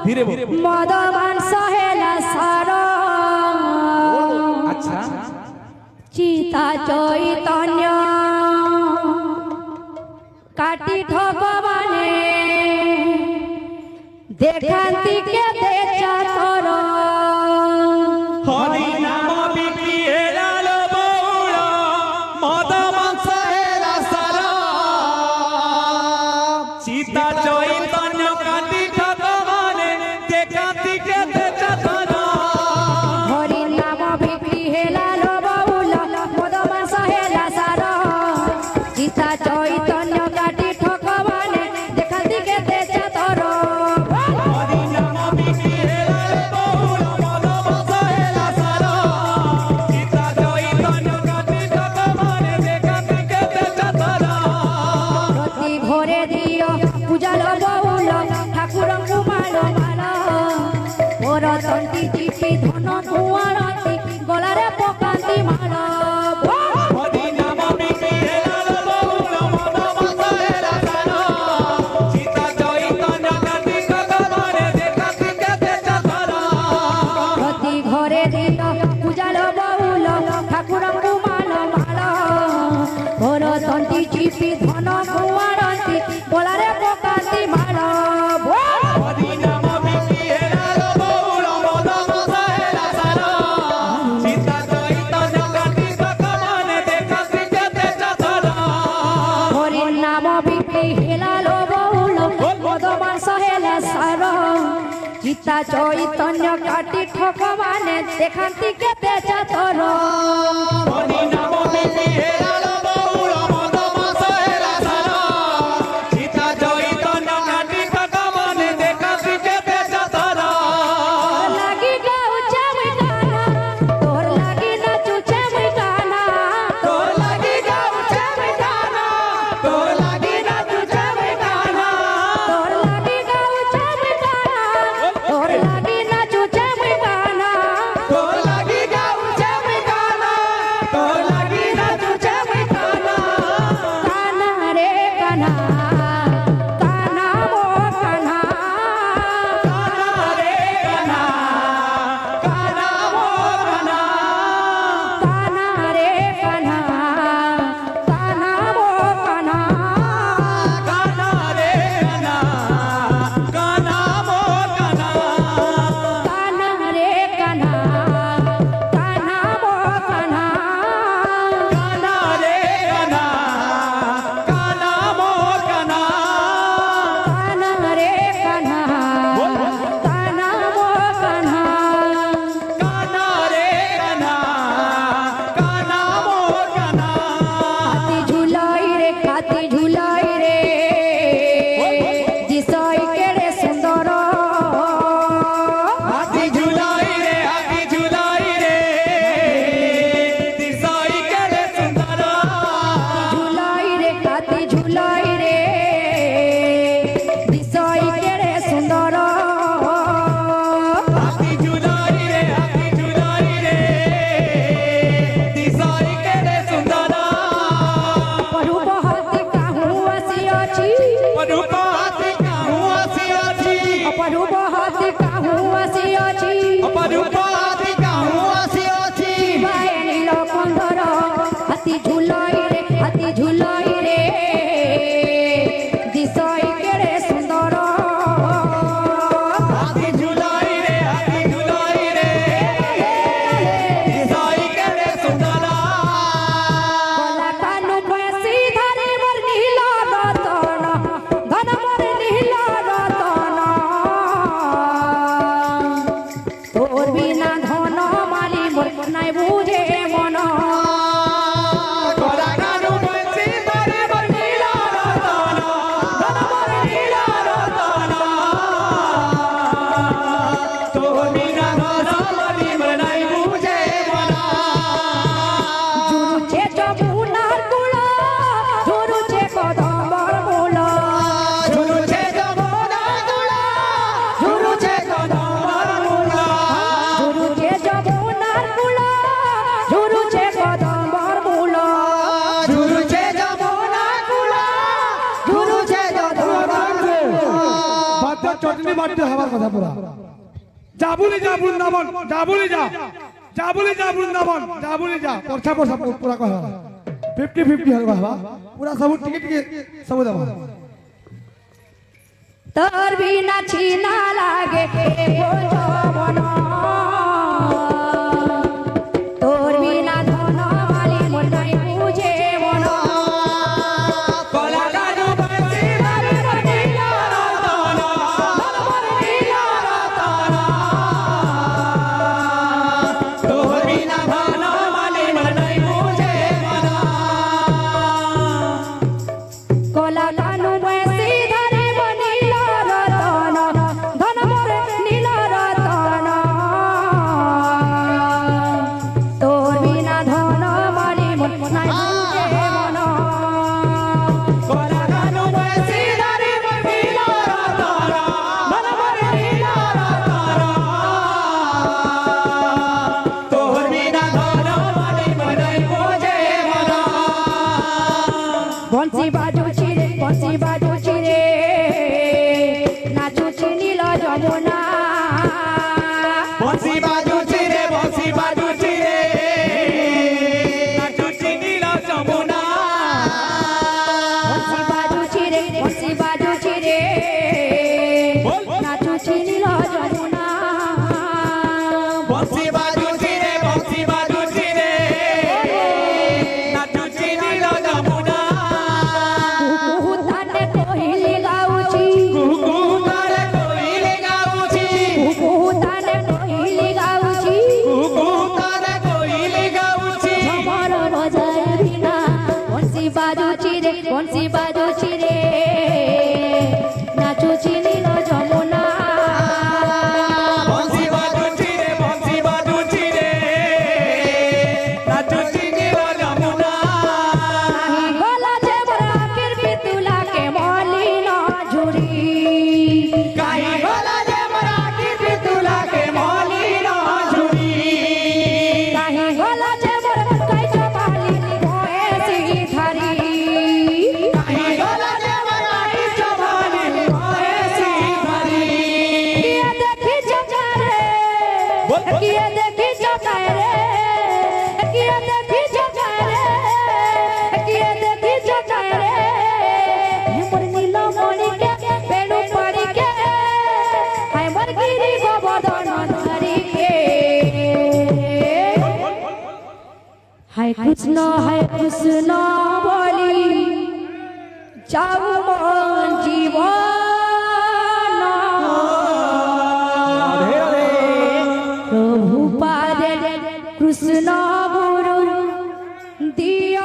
धीरे बोल। मदवान सहेला सारो अच्छा चिता चैतन्य काटी ठगवाने देखांती के देचा तोर हरि नाम बिकी हेलाल बौल मदवान सहेला सारो चिता चैतन्य काटी ठगवाने देखांती के देचा तोर हरि नाम बिकी हेलाल बौल मदवान सहेला सारो चिता चैतन्य काटी ठगवाने देखांती के देचा तोर हरि नाम बिकी हेलाल बौल मदवान सहेला सारो चिता चैतन्य काटी ठगवाने देखांती के देचा तोर प्रति घरे दियो पूजाल बौल ठाकुर कुमार माल मोर तंती चिपी धन कुआरती गलारे पकांती माल हरि नाम बिकी हेलाल बौल मदवान सहेला सारो चिता चैतन्य काटी ठगवाने देखांती के देचा तोर प्रति घरे दियो पूजाल बौल ठाकुर कुमार माल मोर तंती चिपी धन कुआरती गलारे पकांती माल हरि नाम बिकी हेलाल बौल मदवान सहेला सारो चिता चैतन्य काटी ठगवाने देखांती के देचा तोर हरि नाम बिक्री हेलाल बौल मदवान सहेला सारो चिता चैतन्य काटी ठगवाने देखांती के देचा तोर हरि नाम बिकी हेलाल बौल मदवान सहेला सारो चिता चैतन्य काटी ठगवाने देखांती के देचा तोर लागी गाऊ चावे गाना तोर लागी नाचू चावे गाना तोर लागी गाऊ चावे गाना तोर लागी नाचू चावे गाना तोर लागी गाऊ चावे गाना तोर लागी नाचू चावे गाना तोर लागी गाऊ चावे गाना तोर लागी नाचू चावे गाना काना रे काना काना मो काना काना रे काना काना मो काना काना रे काना काना मो काना काना रे काना काना मो काना काना रे काना काना मो काना काना रे काना काना मो काना काना रे काना काना मो काना काना रे काना काना मो काना हाथी झुलाई रे दिसाई केड़े सुंदर हाथी झुलाई रे दिसाई केड़े सुंदर झुलाई रे हाथी झुलाई रे दिसाई केड़े सुंदर हाथी झुलाई रे दिसाई केड़े सुंदर परूप हाथी काहू आसी अछि परूप हाथी काहू आसी अछि अपरूप हाथी काहू आसी अछि परूप हाथी काहू आसी अछि बाए नील कंदर हाथी झुलाई रे दिसाई केड़े सुंदर हाथी झुलाई रे दिसाई केड़े सुंदर गला कानु पैसी धरे बर नील रतन धन চটনি বাড়তে হবার কথা পুরা যাবুলি যা বৃন্দাবন যাবুলি যা যাবুলি যা বৃন্দাবন যাবুলি যা পরছা পরছা পুরা কহা 50-50 হবে বাবা পুরা সব টিকে টিকে সব দেবা তোর বিনা ছিনা লাগে एको যৌবন তোর বিনা ধন মালি মোর নাই বুঝে মন কলা কানু বংশী ধরে নীল রতন মোর নীল রতন তোর বিনা ধন মালি মোর নাই বুঝে মন কলা কানু বংশী ধরে নীল রতন ধন মোর নীল রতন তোর বিনা ধন মালি মোর নাই বুঝে মন কলা কানু বংশী ধরে নীল রতন মন মোর নীল রতন তোর বিনা ধন মালি মোর নাই বুঝে মন বংশী বাজুছি রে নাচুছি নীল যমুনা বংশী বাজুছি রে নাচুছি নীল যমুনা বংশী বাজুছি রে নাচুছি নীল যমুনা বংশী বাজুছি রে নাচুছি নীল যমুনা কুহু তানে কহিলি গাউছি কুকু তারে কইলে গাউছি কুহু তানে কহিলি গাউছি কুকু তারে কইলে গাউছি ঝমর বজায় বিনা বংশী বাজুছি রে নাচুছি নীল যমুনা বংশী বাজুছি রে নাচুছি নীল যমুনা নাহি গলা যে বরাকের বিতুলাকে মলিন ঝুরি কাহি গলা যে মরাঠি বিতুলাকে মলিন ঝুরি নাহি গলা যে বর কাইছ মালি ভয়েসি ধারি কাহি গলা যে মরাঠি চবালে ভয়েসি ধরি কিয়ে দেখি চকারে কিয়ে দেখি চকারে কিয়ে দেখি চকারে কিয়ে দেখি চকারে মোর নীল মণিকে বেণু পড়িকে হায় মোর গিরি গোবর্ধন ধরিকে হায় কৃষ্ণ বলি যাও মন জীবন প্রভু পাদে কৃষ্ণ গুরু দিয়